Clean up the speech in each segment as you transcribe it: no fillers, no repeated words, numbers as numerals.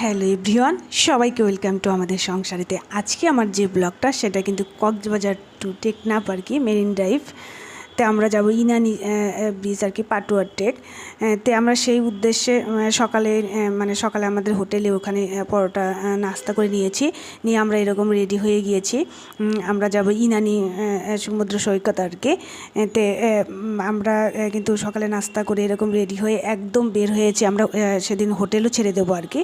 Hello everyone, সবাইকে welcome to আমাদের সংসারেতে। আজকে আমার যে ব্লগটা সেটা কিন্তু কক্সবাজার টু টেকনাফ আর কি, মেরিন ড্রাইভ তে আমরা যাব ইনানি ব্রিজ আর কি, পাটুয়ার টেক তে আমরা সেই উদ্দেশ্যে সকালে আমাদের হোটেলে ওখানে পরোটা নাস্তা করে নিয়ে আমরা এরকম রেডি হয়ে গিয়েছি। আমরা যাব ইনানি সমুদ্র সৈকত আর কি। তে আমরা কিন্তু সকালে নাস্তা করে এরকম রেডি হয়ে একদম বের হয়েছি। আমরা সেদিন হোটেলও ছেড়ে দেবো আর কি,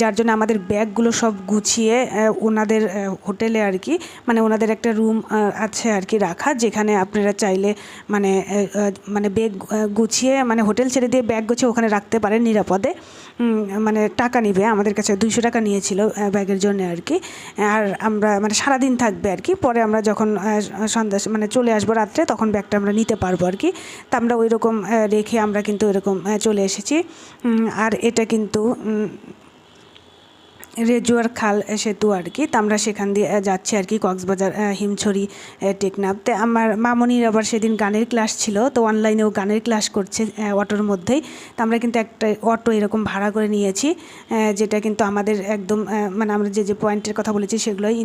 যার জন্য আমাদের ব্যাগগুলো সব গুছিয়ে ওনাদের হোটেলে আর কি, মানে ওনাদের একটা রুম আছে আর কি রাখা, যেখানে আপনারা চাইলে মানে ব্যাগ গুছিয়ে, মানে হোটেল ছেড়ে দিয়ে ব্যাগ গুছিয়ে ওখানে রাখতে পারেন নিরাপদে। মানে টাকা নিবে, আমাদের কাছে 200 টাকা নিয়েছিল ব্যাগের জন্য আর কি। আর আমরা মানে সারাদিন থাকবে আর কি, পরে আমরা যখন সন্ধ্যা মানে চলে আসবো রাত্রে, তখন ব্যাগটা আমরা নিতে পারবো আর কি। তা আমরা ওই রকম রেখে আমরা কিন্তু এরকম চলে এসেছি। আর এটা কিন্তু রেজুয়ার খাল সেতু আর কি। তা আমরা সেখান দিয়ে যাচ্ছি আর কি, কক্সবাজার হিমছড়ি টেকনাফতে। আমার মামনির আবার সেদিন গানের ক্লাস ছিল, তো অনলাইনেও গানের ক্লাস করছে অটোর মধ্যেই। তা আমরা কিন্তু একটা অটো এরকম ভাড়া করে নিয়েছি, যেটা কিন্তু আমাদের একদম মানে আমরা যে পয়েন্টের কথা বলেছি সেগুলোই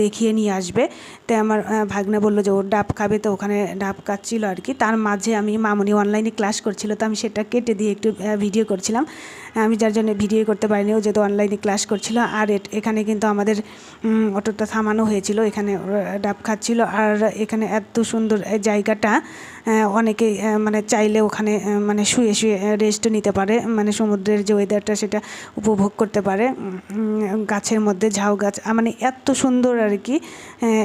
দেখিয়ে নিয়ে আসবে। তাই আমার ভাগ্নে বললো যে ও ডাব খাবে, তো ওখানে ডাব খাচ্ছিল আর কি। তার মাঝে আমি মামনি অনলাইনে ক্লাস করছিল, তো আমি সেটা কেটে দিয়ে একটু ভিডিও করছিলাম। আমি যার জন্য ভিডিও করতে পারিনি, ও যেহেতু অনলাইনে ক্লাস করছিল। আর এখানে কিন্তু আমাদের অটোটা থামানো হয়েছিল, এখানে ডাব খাচ্ছিল। আর এখানে এত সুন্দর জায়গাটা, অনেকে মানে চাইলে ওখানে মানে শুয়ে শুয়ে রেস্ট নিতে পারে, মানে সমুদ্রের যে ওয়েদারটা সেটা উপভোগ করতে পারে। গাছের মধ্যে ঝাউ গাছ, মানে এত সুন্দর আর কি।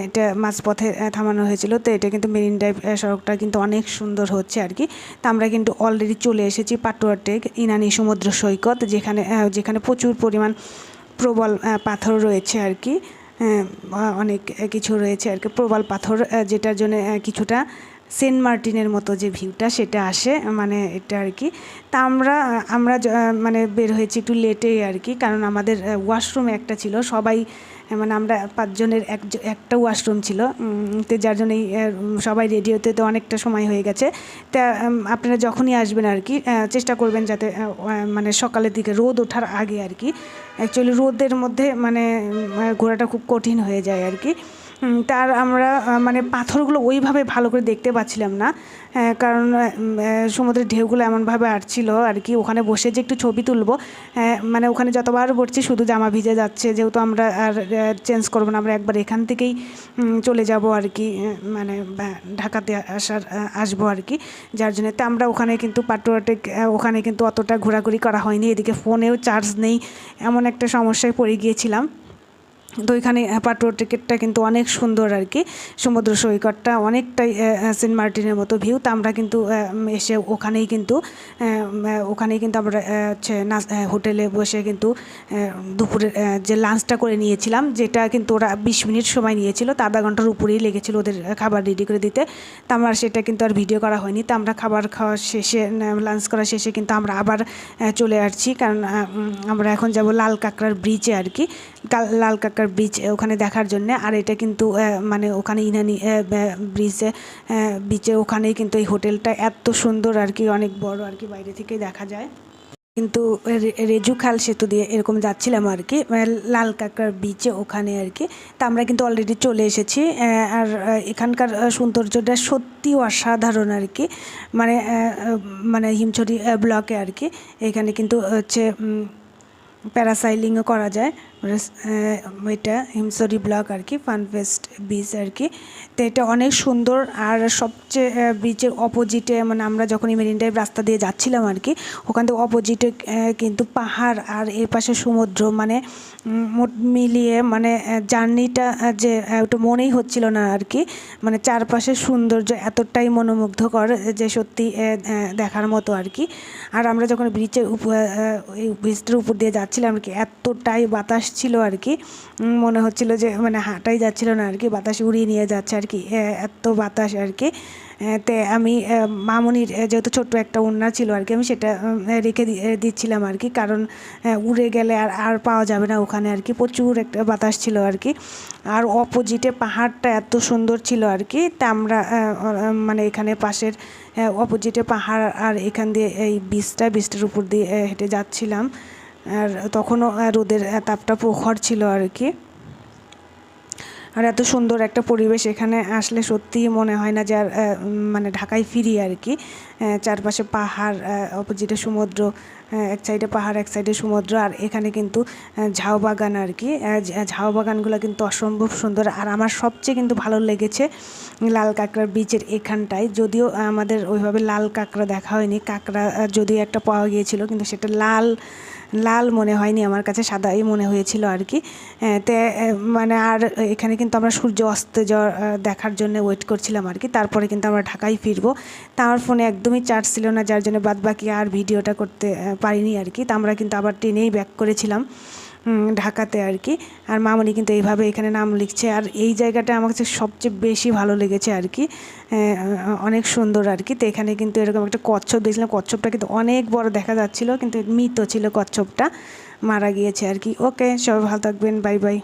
এটা মাঝপথে থামানো হয়েছিল। তো এটা কিন্তু মেরিন ড্রাইভ সড়কটা কিন্তু অনেক সুন্দর হচ্ছে আর কি। তা আমরা কিন্তু অলরেডি চলে এসেছি পাটুয়া টেক, ইনানি সমুদ্র সৈকত, যেখানে প্রচুর পরিমাণ প্রবল পাথর রয়েছে আর কি। অনেক কিছু রয়েছে আর কি, প্রবল পাথর, যেটার জন্য কিছুটা সেন্ট মার্টিনের মতো যে ভিউটা সেটা আসে, মানে এটা আর কি। তা আমরা মানে বের হয়েছি একটু লেটেই আর কি, কারণ আমাদের ওয়াশরুম একটা ছিল, সবাই মানে আমরা 5 জনের একটা ওয়াশরুম ছিল। তো যার জন্যই সবাই রেডি হতে তো অনেকটা সময় হয়ে গেছে। তা আপনারা যখনই আসবেন আর কি, চেষ্টা করবেন যাতে মানে সকালের দিকে রোদ ওঠার আগে আর কি। অ্যাকচুয়ালি রোদের মধ্যে মানে ঘোরাটা খুব কঠিন হয়ে যায় আর কি। তার আমরা মানে পাথরগুলো ওইভাবে ভালো করে দেখতে পাচ্ছিলাম না, কারণ সমুদ্রের ঢেউগুলো এমনভাবে আসছিল আর কি। ওখানে বসে যে একটু ছবি তুলবো, মানে ওখানে যতবার বসছি শুধু জামা ভিজে যাচ্ছে, যেহেতু আমরা আর চেঞ্জ করবো না, আমরা একবার এখান থেকেই চলে যাব আর কি, মানে ঢাকাতে আসবো আর কি। যার জন্য তো আমরা ওখানে কিন্তু পাটুয়াটে ওখানে কিন্তু অতটা ঘোরাঘুরি করা হয়নি। এদিকে ফোনেও চার্জ নেই, এমন একটা সমস্যায় পড়ে গিয়েছিলাম। তো এখানে পাটুয়া টিকিটটা কিন্তু অনেক সুন্দর আর কি, সমুদ্র সৈকতটা অনেকটাই সেন্ট মার্টিনের মতো ভিউ। তা আমরা কিন্তু এসে ওখানেই কিন্তু আমরা হোটেলে বসে কিন্তু দুপুরের যে লাঞ্চটা করে নিয়েছিলাম, যেটা কিন্তু ওরা 20 মিনিট সময় নিয়েছিল, তা আধা ঘন্টার উপরেই লেগেছিল ওদের খাবার রেডি করে দিতে। তা আমার সেটা কিন্তু আর ভিডিও করা হয়নি। তা আমরা খাবার খাওয়া শেষে, লাঞ্চ করা শেষে কিন্তু আমরা আবার চলে আসছি, কারণ আমরা এখন যাব লাল কাঁকড়ার ব্রিজে আর কি, লাল কাঁকড়ার ব্রিজ ওখানে দেখার জন্য। আর এটা কিন্তু মানে ওখানে ইনানি বিচে ওখানেই কিন্তু এই হোটেলটা এত সুন্দর আর কি, অনেক বড় আর কি, বাইরে থেকেই দেখা যায়। কিন্তু রেজু খাল সেতু দিয়ে এরকম যাচ্ছিলাম আর কি, লাল কাঁকড়ার বিচে ওখানে আর কি। তা আমরা কিন্তু অলরেডি চলে এসেছি। আর এখানকার সৌন্দর্যটা সত্যি অসাধারণ আর কি, মানে হিমছড়ি ব্লকে আর কি। এখানে কিন্তু হচ্ছে প্যারাসাইলিংও করা যায়। এটা হিমছড়ি ব্লক আর কি, ফানফেস্ট বিচ আর কি। তো এটা অনেক সুন্দর। আর সবচেয়ে বিচের অপোজিটে, মানে আমরা যখন মেরিন ড্রাইভ রাস্তা দিয়ে যাচ্ছিলাম আর কি, ওখান থেকে অপোজিটে কিন্তু পাহাড় আর এর পাশে সমুদ্র, মানে মিলিয়ে মানে জার্নিটা যে ওটা মনেই হচ্ছিল না আর কি। মানে চারপাশে সৌন্দর্য এতটাই মনোমুগ্ধকর যে সত্যি দেখার মতো আর কি। আর আমরা যখন এই ব্রিজটার উপর দিয়ে যাচ্ছিলাম আর কি, এতটাই বাতাস ছিল আর কি, মনে হচ্ছিল যে মানে হাঁটাই যাচ্ছিল না আর কি, বাতাস উড়িয়ে নিয়ে যাচ্ছে আর কি, এত বাতাস আর কি। তে আমি মামনির যেহেতু ছোট্ট একটা ওড়না ছিল আর কি, আমি সেটা রেখে দিচ্ছিলাম আর কি, কারণ উড়ে গেলে আর পাওয়া যাবে না ওখানে আর কি, প্রচুর একটা বাতাস ছিল আর কি। আর অপোজিটে পাহাড়টা এত সুন্দর ছিল আর কি। তা আমরা মানে এখানে পাশের অপোজিটে পাহাড়, আর এখান দিয়ে এই বীজটার উপর দিয়ে হেঁটে যাচ্ছিলাম। আর তখনও রোদের তাপটা প্রখর ছিল আর কি। আর এত সুন্দর একটা পরিবেশ, এখানে আসলে সত্যিই মনে হয় না যে আর মানে ঢাকায় ফিরি আর কি। চারপাশে পাহাড়, অপোজিটে সমুদ্র, এক সাইডে পাহাড় এক সাইডে সমুদ্র। আর এখানে কিন্তু ঝাউ বাগান আর কি। ঝাউ বাগানগুলো কিন্তু অসম্ভব সুন্দর। আর আমার সবচেয়ে কিন্তু ভালো লেগেছে লাল কাঁকড়ার বীচের এখানটায়। যদিও আমাদের ওইভাবে লাল কাঁকড়া দেখা হয়নি, কাঁকড়া যদিও একটা পাওয়া গিয়েছিল, কিন্তু সেটা লাল লাল মনে হয়নি, আমার কাছে সাদাই মনে হয়েছিল আর কি। তে মানে আর এখানে কিন্তু আমরা সূর্য অস্ত যাওয়া দেখার জন্য ওয়েট করছিলাম আর কি। তারপরে কিন্তু আমরা ঢাকায় ফিরবো। তা আমার ফোনে একদমই চার্জ ছিল না, যার জন্য বাদবাকি আর ভিডিওটা করতে পারিনি আর কি। তা আমরা কিন্তু আবার ট্রেনেই ব্যাক করেছিলাম ঢাকাতে আর কি। আর মামনি কিন্তু এইভাবে এখানে নাম লিখছে। আর এই জায়গাটা আমার কাছে সবচেয়ে বেশি ভালো লেগেছে আর কি, অনেক সুন্দর আর কি। তো এখানে কিন্তু এরকম একটা কচ্ছপ দেখছিলাম, কচ্ছপটা কিন্তু অনেক বড় দেখা যাচ্ছিলো, কিন্তু মৃত ছিল কচ্ছপটা, মারা গিয়েছে আর কি। ওকে, সবাই ভালো থাকবেন, বাই বাই।